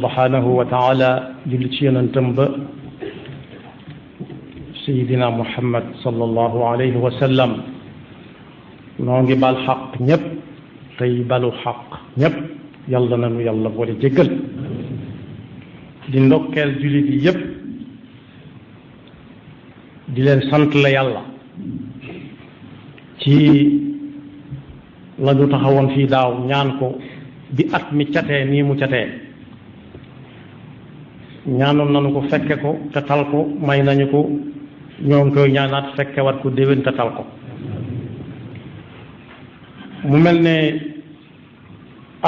subhanahu wa taala julli ci yonentam ba sayidina muhammad sallallahu alayhi wa sallam noo ngi bal xaq ñépp tey balu xaq ñépp yàlla nanu yàlla boole jéggal di ndokkeel jullit yi yépp di leen sant la yàlla ci la ñu taxawoon fii daaw ñaan ko bi at mi catee nii mu catee ñaanoon nañu ko fekke ko te tal ko may nañu ko ñoo ngi koy ñaanaat fekke wat ko déwén te tal ko mu mel ne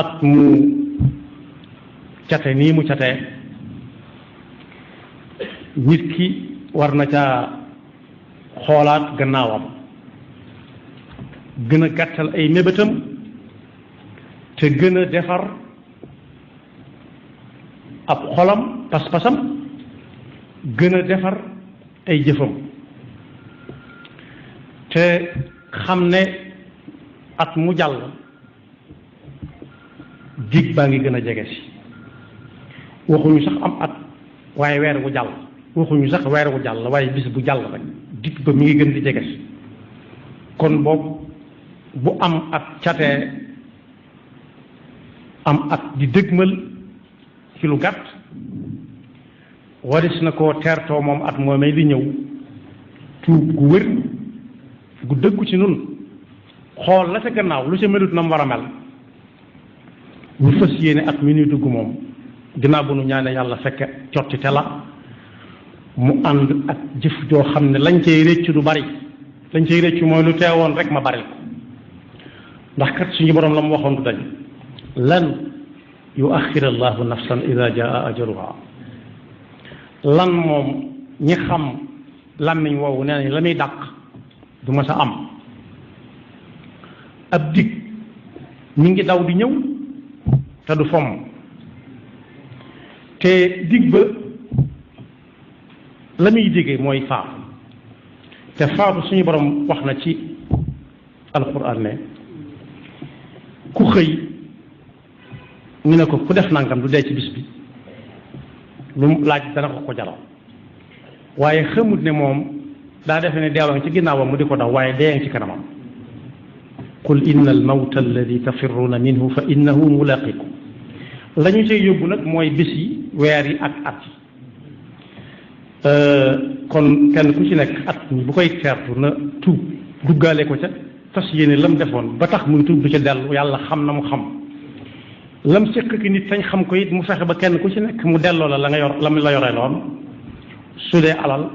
at mu cate nii mu catee nit ki war na caa xoolaat gannaawam gën a gàttal ay mébétam te gën a defar ab xolam pas-pasam gën a defar ay jëfam te xam ne at mu jàll dig baa ngi gën a jege si waxuñu sax am at waaye weer wu jàll waxuñu sax weer wu jàll waaye bis bu jàll rek dig ba mi ngi gën di jege si kon boobu bu am at catee am at di dëgmal ci lu gàtt waris na koo teertoo moom at moomay di ñëw tuub gu wér gu dëggu ci nun xool la ca gannaaw lu ca melut na mu war a mel ñu fas yéene at mi ñuy dugg moom ginnaaw bu nu ñaane yàlla fekke cotti te la mu ànd ak jëf joo xam ne lañ cay réccu du bari lañ cay réccu mooy lu teewoon rek ma bari ko ndax kat suñu borom la mu waxoon du dañ lan yuaxir allahu nafsan ida jaa ajaluha lan moom ñi xam làmmiñ woowu nee nañ la muy dàq du ma sa am ab dig mi ngi daw di ñëw te du fomm te dig ba la muy digee mooy faatu te faatu suñu borom wax na ci alquran ne ku xëy ñu ne ko ku def nangam du dee ci bis bi lu mu laaj dana ko jaral waaye xamut ne moom daa defe ne deewang ci ginnaawam mu di ko daw waaye deeyang ci kanamam qul inna al mawta alladi tafirruuna minhu fa innahu mulaqikum la ñu cay yóbbu nag mooy bis yi weer yi ak at yi kon kenn ku ci nekk at mi bu koy teertu na tuub duggaale ko ca fas yéene lam defoon ba tax muy tuub du ca dellu yàlla xam na mu xam lam séq ki nit tañ xam ko it mu fexe ba kenn ku ci nekk mu delloo la nga yor lam la yoree loon su dee alal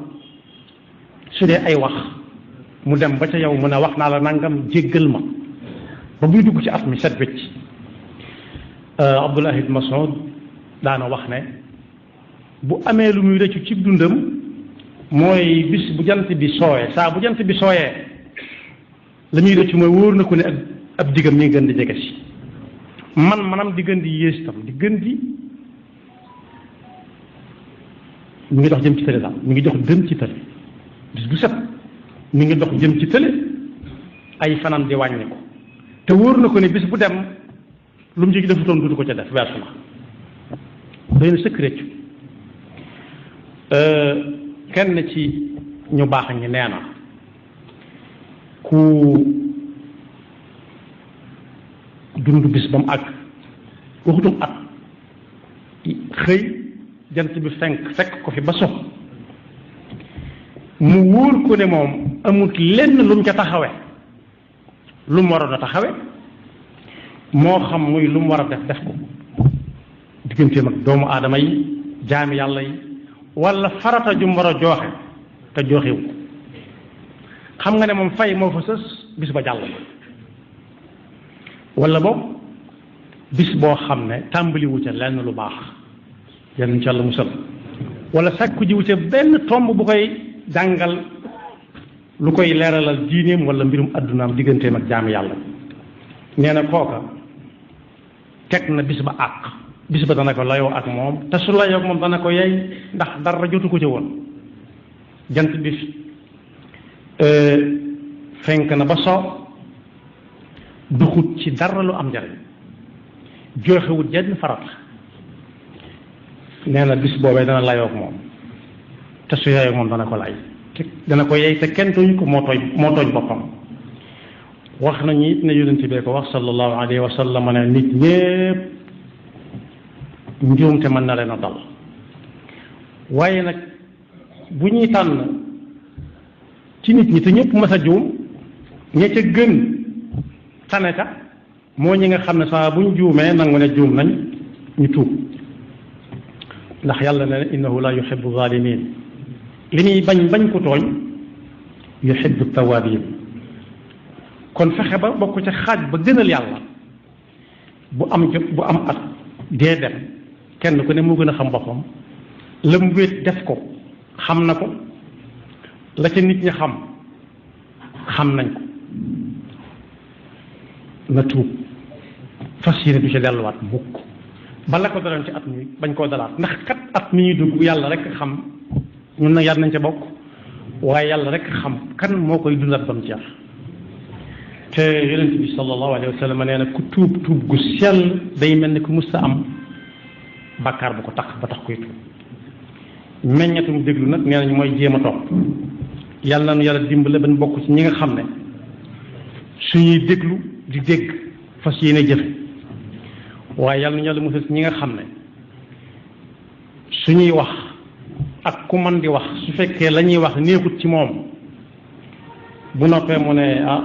su dee ay wax mu dem ba ca yow mu ne wax naa la nangam jéggal ma ba muy dugg ci at mi set wecc Abdullah ibn Mas'ud daana wax ne bu amee lu muy rëccu ci dundam mooy bis bu jant bi sooyee saa bu jant bi sooyee la muy rëccu mooy wóor na ko ne ab digam mi ngi gën di jege si manam di gën di yées tam di gën di mi ngi dox jëm ci tële daal mi ngi dox jëm ci tële bis bu set mi ngi dox jëm ci tële ay fanam di wàññi ko te wóor na ko ne bis bu dem lu mu ci defutoon du ko ca def weesu na doy na sëkk réccu kenn ci ñu baax ñi nee na ku dund bis ba mu àgg waxutum at xëy jant bi fekk ko fi ba sox mu wóor ko ne moom amut lenn lu mu ca taxawe lu mu waroon a taxawe moo xam muy lu mu war a def ko digganteem ak doomu aadama yi jaami yàlla yi wala farata ju mu war a jooxe te jooxewu ko xam nga ne moom fay moo fa sës bis ba jàll na wala boog bis boo xam ne tàmbaliwu ca lenn lu baax yal ci Yàlla musal wala sàkku jiwu ca benn tomb bu koy jàngal lu koy leeralal diineem wala mbirum addunaam digganteem ak jaami yàlla nee na kooka teg na bis ba àq bis ba dana ko layoo ak moom te su layoo ak moom dana ko yey ndax dara jotu ko ca woon jant bi fenk na ba soo duxut ci dara lu am njariñ joxewut jenn farata nee na bis boobee dana layoo ak moom te su yeyoo ak moom dana ko lay te dana ko yey te kenn tooñu ko moo tooñ boppam. wax nañu it ne yonent bee ko wax sallallahu alayhi wa sallam ne nit ñépp njuumte mën na leen a dal waaye nag bu ñuy tànn ci nit ñi te ñëpp mas a juum ña ca gën tane ca moo ñi nga xam ne saa bu ñu juumee nangu ne juum nañ ñu tuub ndax yàlla ne innahu la yuhibbu zalimin li muy bañ ko tooñ yuhibbu tawabin kon fexe ba bokk ca xaaj ba gënal yàlla bu am jot bu am at dee dem kenn ku ne moo gën a xam boppam la mu wéet def ko xam na ko la ca nit ñi xam nañ ko na tuub fas yéene du ca delluwaat mukk bala ko daloon ci at mi bañ koo dalaat ndax kat at mi ñuy dugg yàlla rek xam ñun nag yar nañ ca bokk waaye yàlla rek xam kan moo koy dundat ba mu jeex te yonent bi sallallahu alayhi wa sallam nee na ku tuub gu sell day mel ni ku mus a am bàkkaar bu ko tax ba tax koy tuub meññatum déglu nag nee nañ mooy jéem a topp yàlla na nu yàlla dimbale ba ñu bokk ci ñi nga xam ne suñuy déglu di dégg fas yéene jëfe waaye yàlla na yàlla musal ci ñi nga xam ne suñuy wax ak ku man di wax su fekkee la ñuy wax neexut ci moom bu noppee mu ne ah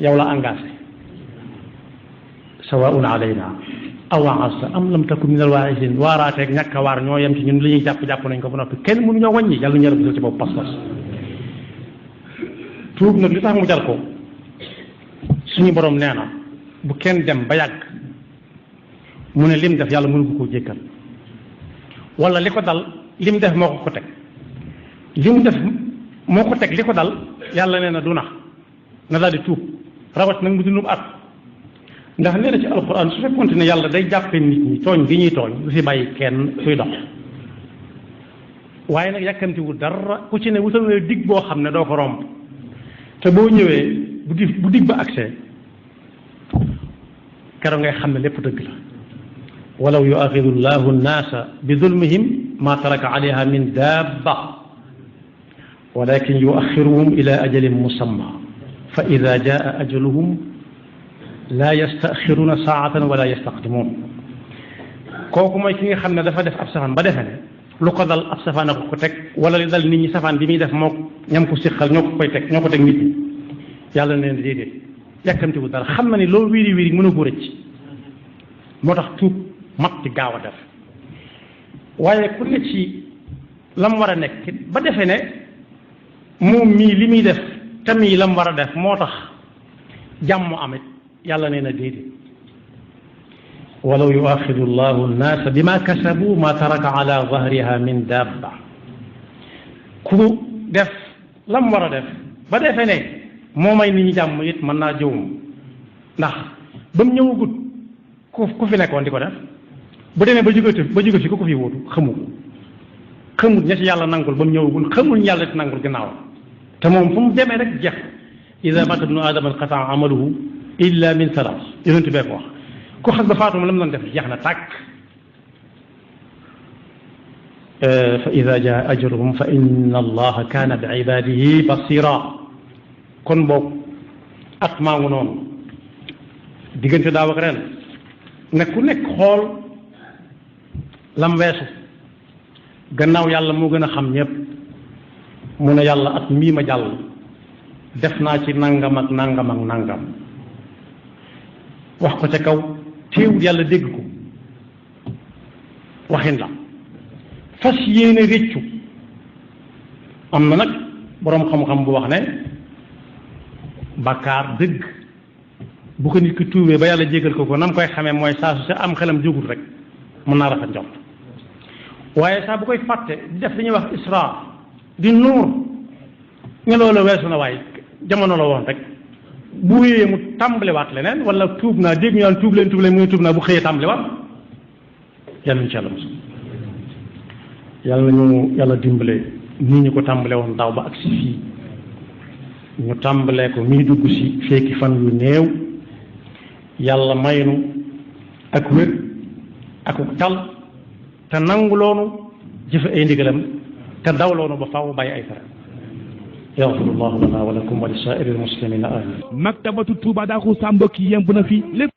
yow la engagé sawaun alayna awaasa am lam takun min alwaaisin waaraateeg ñàkk a waar ñoo yem ci ñun li ñuy jàpp nañ ko ba noppi kenn mënu ñoo wàññi yàlla ñu yàlla musal ci boobu pas-pas tuub nag li tax mu jar ko suñu borom nee na bu kenn dem ba yàgg mu ne lim def yàlla mënu ko koo jékkal wala li ko dal lim def moo ko teg lim def moo ko teg li ko dal yàlla nee na du na daal di tuub rawat nag mu dundum at ndax nee na ci alquran su fekkoonte ne yàlla day jàppee nit ñi tooñ gi ñuy tooñ du fi bàyyi kenn kuy dox waaye nag yàkkamtiwul dara ku ci ne wutal na dig boo xam ne doo ko romb te boo ñëwee bu dig ba accès keroog ngay xam ne lépp dëgg la walaw yuaxidu llahu nnaasa bi zulmihim ma taraka alayha min dabba walakin yuaxiruhum ila ajalin musamma fa ida jaa ajaluhum la yastaxiruna saatan wala yastaqdimun kooku mooy ki nga xam ne dafa def ab safaan ba defe ne lu ko dal ab safaan ko ko teg wala li dal nit ñi safaan bi muy def moo ñam ko siqal ñoo ko teg nit ñi yàlla neen déedéet yàkkamti bu dara xam na ni loolu wiiri wiiri mën a ko rëcc moo tax tuub mag ci gaaw a def waaye ku ne ci la mu war a nekk ba defe ne moom mii li muy def tamit la mu war a def moo tax jàmm amit yàlla nee na déedéet walaw yuaxidu llahu nnaasa bima kasabu ma taraka ala zahriha min dabba ku def la mu war a def ba defee ne moo may nit ñi jàmm it mën naa jëwum ndax ba mu ñëwagut ku fi nekkoon di ko def bu demee ba jóge fi ku ko fi wóotu xamut ña ci yàlla nangul ba mu ñëwagul xamul ñu yàlla ci nangul gannaaw te moom fu mu demee rek jeex ida mata ibnu adama inqataa amaluhu illa min salaas yonent bee ko wax ku xas ba faatu la mu doon def jeex na tàkk fa ida jaa ajaluhum fa inna allaha kaana bi ibadihi basira kon boog at maa ngu noonu diggante daaw ak ren ne ku nekk xool lam weesu gannaaw yàlla moo gën a xam ñëpp mu ne yàlla at mii ma jàll def naa ci nangam ak nangam ak nangam wax ko ca kaw teewul yàlla dégg ko waxin la fas yéene réccu am na nag boroom xam-xam bu wax ne bàkkaar dëgg bu ko nit ki tuubee ba yàlla jégal ko nam koy xamee mooy saa su sa am xelam jógul rek mën naa rafet njort waaye saa bu koy fàtte di def li ñuy wax isra di nuur ñu loolu weesu na waaye jamono la woon rek bu wéyee mu tàmbaliwaat leneen wala tuub naa dégg ñu naan tuub leen muy tuub naa bu xëyee tàmbaliwaat yàlla insha allah yàlla nañu yàlla dimbale nii ñu ko tàmbale woon daaw ba ak si fii ñu tàmbalee ko muy dugg si fekki fan yu néew yàlla maynu ak wér ak tal te nangu loonu jëfe ay ndigalam te daw loonu ba faaw bàyyi ay tere yaxfirullahu lana wa lakum wa li saa'iril muslimina amin maktabatu Touba Darou Sam mbokk yi yemb na fi lépp